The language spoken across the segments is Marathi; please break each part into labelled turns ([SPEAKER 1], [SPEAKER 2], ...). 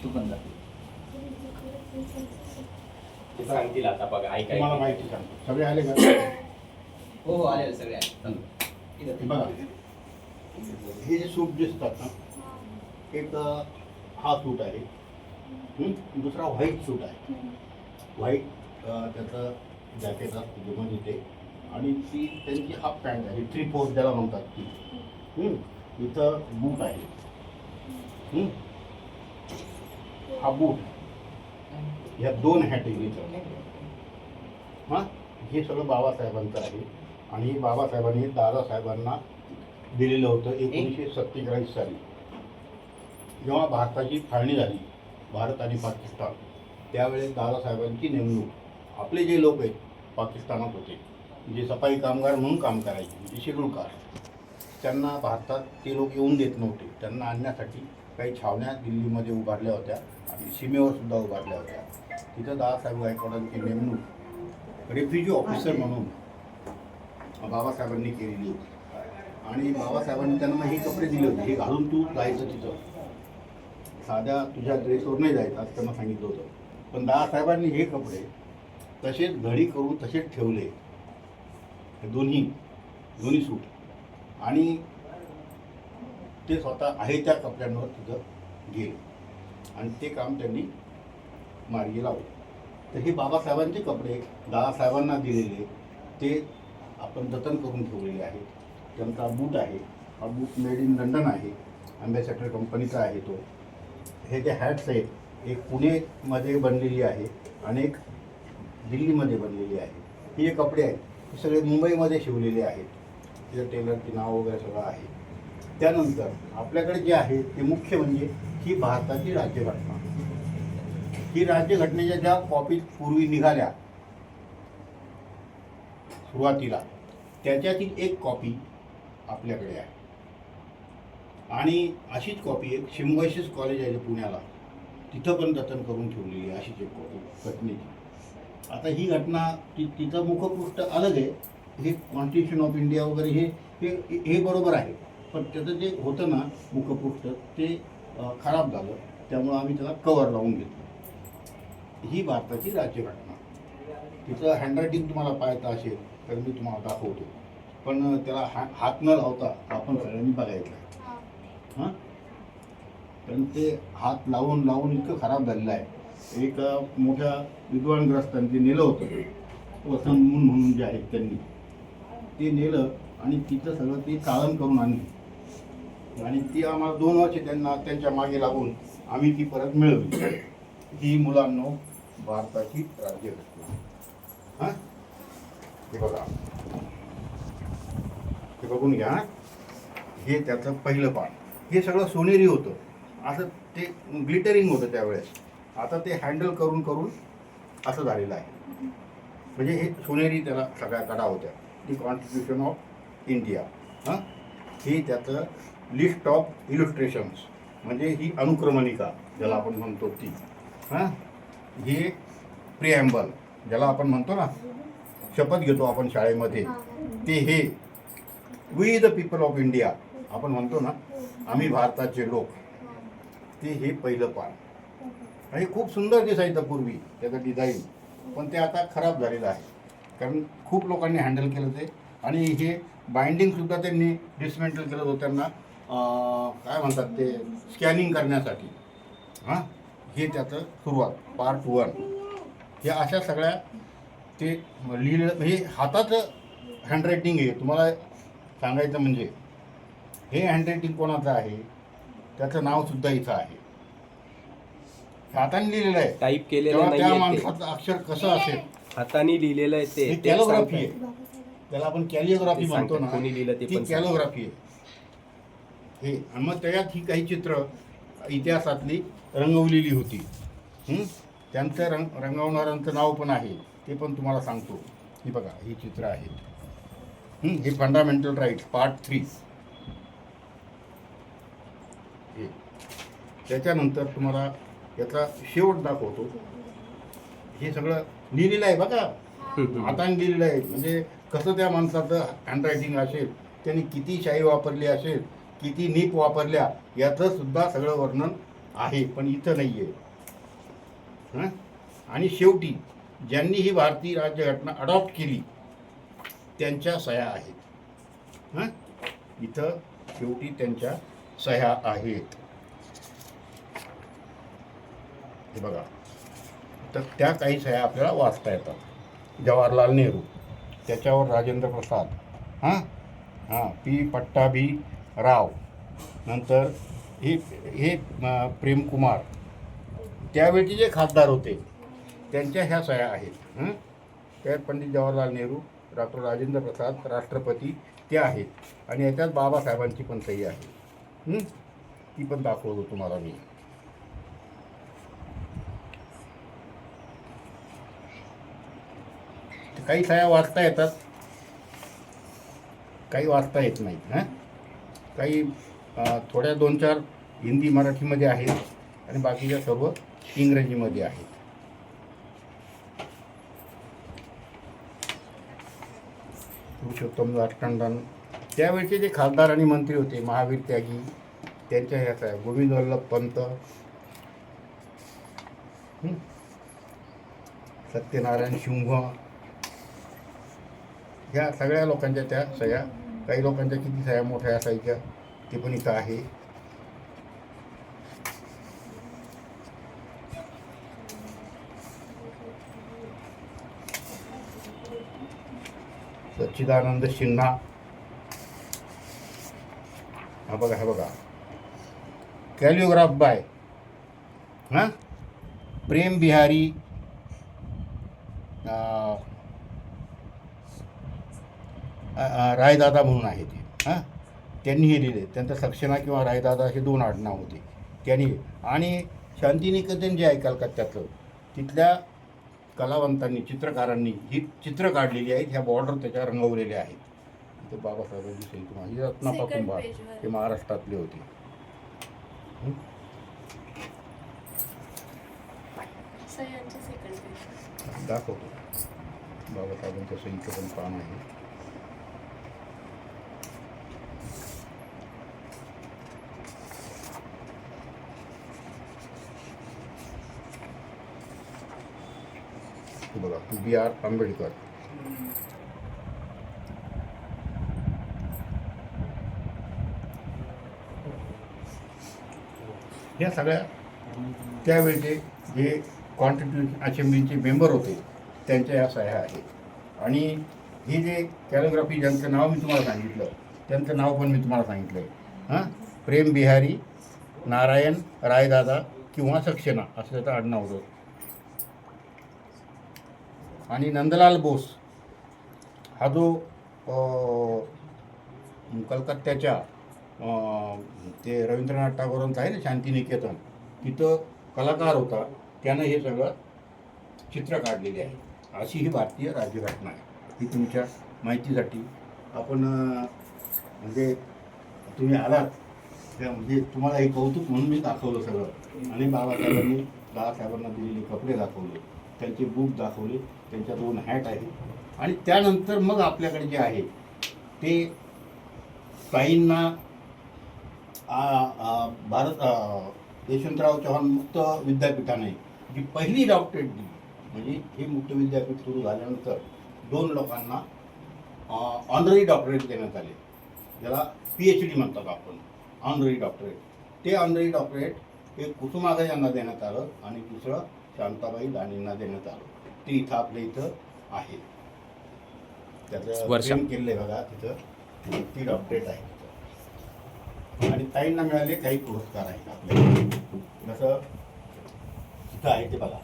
[SPEAKER 1] सुगंधा
[SPEAKER 2] ते सांगतील आता बघा
[SPEAKER 3] तुम्हाला
[SPEAKER 2] ऐकाय
[SPEAKER 3] माहिती सांगतो. सगळे आले का?
[SPEAKER 1] हो हो आले सगळे आले.
[SPEAKER 3] हे बघा, हे जे सूट दिसतात ना, एक हा सूट आहे, दुसरा व्हाईट सूट आहे. व्हाईट त्याचं जॅकेट असतं जेवण येते, आणि ती त्यांची हाफ पॅन्ट आहे, 3/4 ज्याला म्हणतात ती. इथं बूट आहे, हा बूट, ह्या 2 हॅट आहे इथं. हां, हे सगळं बाबासाहेबांचं आहे, आणि हे बाबासाहेबांनी दादासाहेबांना दिलेलं होतं 1947 साली. जेव्हा भारताची फाळणी झाली, भारत आणि पाकिस्तान, त्यावेळेस दादासाहेबांची नेमणूक, आपले जे लोक आहेत पाकिस्तानात होते, जे सफाई कामगार म्हणून काम करायचे, म्हणजे शेड्यूल कास्ट, त्यांना भारतात ते लोक येऊन देत नव्हते. त्यांना आणण्यासाठी काही छावण्या दिल्लीमध्ये उभारल्या होत्या, आणि सीमेवर सुद्धा उभारल्या होत्या. तिथं दादासाहेब गायकवाडांची नेमणूक रेफ्युजी ऑफिसर म्हणून बाबासाहेबांनी केलेली होती. आणि बाबासाहेबांनी त्यांना हे कपडे दिले होते, हे घालून तू जायचं तिथं, साध्या तुझ्या ड्रेसवर नाही जायचं असं त्यांना सांगितलं होतं. पण दादासाहेबांनी हे कपडे तसेच घडी करून तसेच ठेवले, हे दोन्ही सूट, आणि ते स्वतः आहे त्या कपड्यांवर तिथं गेले, आणि ते काम त्यांनी मार्गी लावलं. तर हे बाबासाहेबांचे कपडे दादासाहेबांना दिलेले, ते आपण जतन करून ठेवलेले आहेत. त्यांचा बूट आहे, हा बूट मेड इन लंडन आहे, अँबॅसेडर कंपनीचा आहे तो. हे जे हॅट्स आहेत, एक पुणेमध्ये बनलेली आहे आणि एक दिल्लीमध्ये बनलेली आहे. ही जे कपडे आहेत हे सगळे मुंबईमध्ये शिवलेले आहेत, तिथं टेलरचे नाव वगैरे सगळं आहे. त्यानंतर आपल्याकडे जे आहे ते मुख्य म्हणजे ही भारताची राज्यघटना. ही राज्यघटनेच्या ज्या कॉपी पूर्वी निघाल्या सुरुवातीला, त्याच्यातील एक कॉपी आपल्याकडे आहे, आणि अशीच कॉपी एक सिम्बायोसिस कॉलेज आहे पुण्याला, तिथं पण जतन करून ठेवलेली आहे अशीच एक कॉपी घटनेची. आता ही घटना तिचं मुखपृष्ठ अलग आहे, हे कॉन्स्टिट्यूशन ऑफ इंडिया वगैरे हे बरोबर आहे, पण त्याचं जे होतं ना मुखपृष्ठ ते खराब झालं, त्यामुळं आम्ही त्याला कवर लावून घेतलं. ही भारताची राज्यघटना. तिचं हँडरायटिंग तुम्हाला पाहायचं असेल तर मी तुम्हाला दाखवतो, पण त्याला हात न लावता आपण सगळ्यांनी बघायचं आहे. हां, पण ते हात लावून लावून इतकं खराब झालेलं आहे. एक मोठ्या विद्वानग्रस्तांनी ते नेलं होतं, वसंत म्हणून जे आहेत त्यांनी ते नेलं, आणि तिथं सगळं ते काळण करून आणली, आणि ती आम्हाला 2 वर्ष त्यांच्या मागे लागून आम्ही ती परत मिळवली. ही मुलांनो भारताची राज्यघटना. हां, हे बघा, हे बघून घ्या. हे त्याचं पहिलं पान, हे सगळं सोनेरी होतं, असं ते ग्लिटरिंग होतं त्यावेळेस. आता ते हँडल करून करून असं झालेलं आहे, म्हणजे हे सोनेरी त्याला सगळ्या कडा होत्या. ती कॉन्स्टिट्यूशन ऑफ इंडिया. हां, हे त्याचं लिस्ट ऑफ इलुस्ट्रेशन्स, म्हणजे ही अनुक्रमणिका ज्याला आपण म्हणतो ती. हां, हे प्रिॲम्बल ज्याला आपण म्हणतो ना, शपथ घेतो आपण शाळेमध्ये, ते हे we the people of India आपण म्हणतो ना, आम्ही भारताचे लोक, ते हे पहिलं पान. आणि खूप सुंदर दिसायचं पूर्वी त्याचं डिझाईन, पण ते आता खराब झालेलं आहे, कारण खूप लोकांनी हँडल केलं ते. आणि हे बाइंडिंगसुद्धा त्यांनी डिसमेंटल केलं होतं त्यांना, काय म्हणतात ते, स्कॅनिंग करण्यासाठी. हां, हे त्याचं सुरुवात पार्ट 1. हे अशा सगळ्या ते लिहिलं, हे हाताचं हँडरायटिंग आहे. तुम्हाला सांगायचं म्हणजे हे हँडरायटिंग कोणाचं आहे, त्याचं नावसुद्धा इथं आहे, हाताने लिहिलेलं आहे.
[SPEAKER 2] टाईप केलेलं
[SPEAKER 3] तेव्हा त्या
[SPEAKER 2] नाही,
[SPEAKER 3] माणसाचं अक्षर कसं असेल,
[SPEAKER 2] हाताने लिहिलेलं आहे
[SPEAKER 3] हे
[SPEAKER 2] ते
[SPEAKER 3] कॅलोग्राफी आहे. त्याला आपण कॅलिओग्राफी म्हणतो ना,
[SPEAKER 2] कोणी लिहिलं ते
[SPEAKER 3] ती
[SPEAKER 2] पण
[SPEAKER 3] कॅलोग्राफी आहे हे. आणि मग त्याच्यात ही काही चित्र इतिहासातली रंगवलेली होती. त्यांचं रंगवणाऱ्यांचं नाव पण आहे, ते पण तुम्हाला सांगतो. ही बघा, ही चित्र आहेत. हे फंडामेंटल राईट्स पार्ट 3. हे त्याच्यानंतर तुम्हाला याचा शेवट दाखवतो. हे सगळं लिहिलेलं आहे बघा, हाताने लिहिलेलं आहे. म्हणजे कसं त्या माणसाचं हँडरायटिंग असेल, त्यांनी किती शाई वापरली असेल, किती नीप वापरल्या, याचं सुद्धा सगळं वर्णन आहे, पण इथं नाही आहे. हां, आणि शेवटी ज्यांनी ही भारतीय राज्यघटना अडॉप्ट केली त्यांच्या सह्या आहेत. हां, इथं शेवटी त्यांच्या सह्या आहेत. हे बघा, तर त्या काही सह्या आपल्याला वाचता येतात. जवाहरलाल नेहरू, त्याच्यावर राजेंद्र प्रसाद, हां हां पी पट्टाभी राव, नंतर हे प्रेमकुमार, त्यावेळचे जे खासदार होते त्यांच्या ह्या सह्या आहेत. त्यात पंडित जवाहरलाल नेहरू, डॉक्टर राजेंद्र प्रसाद, राष्ट्रपती ते आहेत. आणि याच्यात बाबासाहेबांची पण सही आहे. ती पण दाखवतो तुम्हाला मी. काही सह्या वाचता येतात, काही वाचता येत नाहीत. काही थोड्या 2-4 हिंदी मराठीमध्ये आहेत आणि बाकीच्या सर्व इंग्रजीमध्ये आहेत. पुरुषोत्तम दास टंडन, त्यावेळचे जे खासदार आणि मंत्री होते, महावीर त्यागी, त्यांच्या ह्या सह्या. गोविंद वल्लभ पंत, सत्यनारायण सिंह, ह्या सगळ्या लोकांच्या त्या सह्या. काही लोकांच्या किती सह्या मोठ्या असायच्या ते पण इथं आहे. सच्चिदानंद सिन्हा, हा बघा, हा बघा, कॅलिओग्राफ बाय प्रेम बिहारी रायदादा म्हणून आहे ते. त्यांनी हे लिहिले. त्यांचं सक्सेना किंवा रायदादा असे 2 आडनाव होते त्यांनी. आणि शांतिनिकेतन जे आहे कलकत्त्याचं, तिथल्या कलावंतांनी, चित्रकारांनी ही चित्र काढलेली आहेत. ह्या बॉर्डर त्याच्या रंगवलेल्या आहेत. ते बाबासाहेबांची सही किंवा ही रत्नापा कुंभार, हे महाराष्ट्रातले होते. दाखवतो बाबासाहेबांच्या सहीचं पण पान आहे. बघा, B.R. आंबेडकर. या सगळ्या त्यावेळचे जे कॉन्स्टिट्यूशन असेंब्लीचे मेंबर होते त्यांच्या या सह्या आहेत. आणि हे जे कॅलिग्राफी ज्यांचं नाव मी तुम्हाला सांगितलं त्यांचं नाव पण मी तुम्हाला सांगितलं आहे. प्रेम बिहारी नारायण रायदादा किंवा सक्सेना असं त्याचं आडनाव होतं. आणि नंदलाल बोस हा जो कलकत्त्याच्या ते रवींद्रनाथ टागोरांचं आहे ना शांतिनिकेतन, तिथं कलाकार होता. त्यानं हे सगळं चित्र काढलेले आहे. अशी ही भारतीय राज्यघटना आहे. ही तुमच्या माहितीसाठी आपण म्हणजे तुम्ही आलात त्या म्हणजे तुम्हाला हे कौतुक म्हणून मी दाखवलं सगळं. आणि बाबासाहेबांनी दादासाहेबांना दिलेले कपडे दाखवले, त्यांचे बुक दाखवले, त्यांच्या 2 हॅट आहेत. आणि त्यानंतर मग आपल्याकडे जे आहे ते ताईंना यशवंतराव चव्हाण मुक्त विद्यापीठाने जी पहिली डॉक्टरेट दिली, म्हणजे हे मुक्त विद्यापीठ सुरू झाल्यानंतर 2 लोकांना ऑनररी डॉक्टरेट देण्यात आले. ज्याला PhD म्हणतात आपण, ऑनररी डॉक्टरेट. ते ऑनररी डॉक्टरेट एक कुसुमाग्रज यांना देण्यात आलं आणि दुसरं शांताबाई दानींना देण्यात आलं. ते इथं आपल्या इथं आहे. त्याचं फ्रेम केलेलं आहे बघा, तिथं ती डॉक्टरेट आहे. आणि ताईंना मिळाले काही पुरस्कार आहेत आपल्याकडे. जसं इथं आहे ते बघा,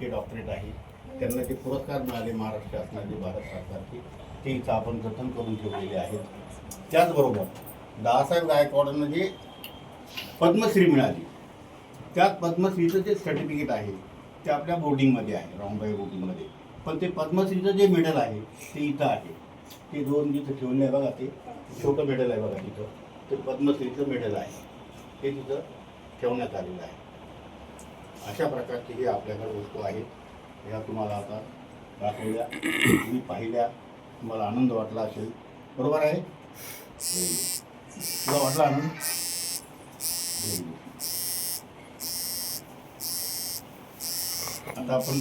[SPEAKER 3] ते डॉक्टरेट आहे. त्यांना ते पुरस्कार मिळाले महाराष्ट्र शासनाचे, भारत सरकारचे, ते इथं आपण जतन करून ठेवलेले आहेत. त्याचबरोबर दादासाहेब गायकवाडांना जे पद्मश्री मिळाली, त्यात पद्मश्रीचं जे सर्टिफिकेट आहे ते आपल्या बोर्डिंगमध्ये आहे, रामबाई बोर्डिंगमध्ये. पण ते पद्मश्रीचं जे मेडल आहे ते इथं आहे. ते 2 जिथं ठेवले आहे बघा, ते छोटं मेडल आहे बघा तिथं, ते पद्मश्रीचं मेडल आहे. ते तिथं ठेवण्यात आलेलं आहे. अशा प्रकारचे हे आपल्याकडे वस्तू आहेत. ह्या तुम्हाला आता दाखवल्या, तुम्ही पाहिल्या, तुम्हाला आनंद वाटला असेल, बरोबर आहे? तुला वाटला आनंद? आता आपण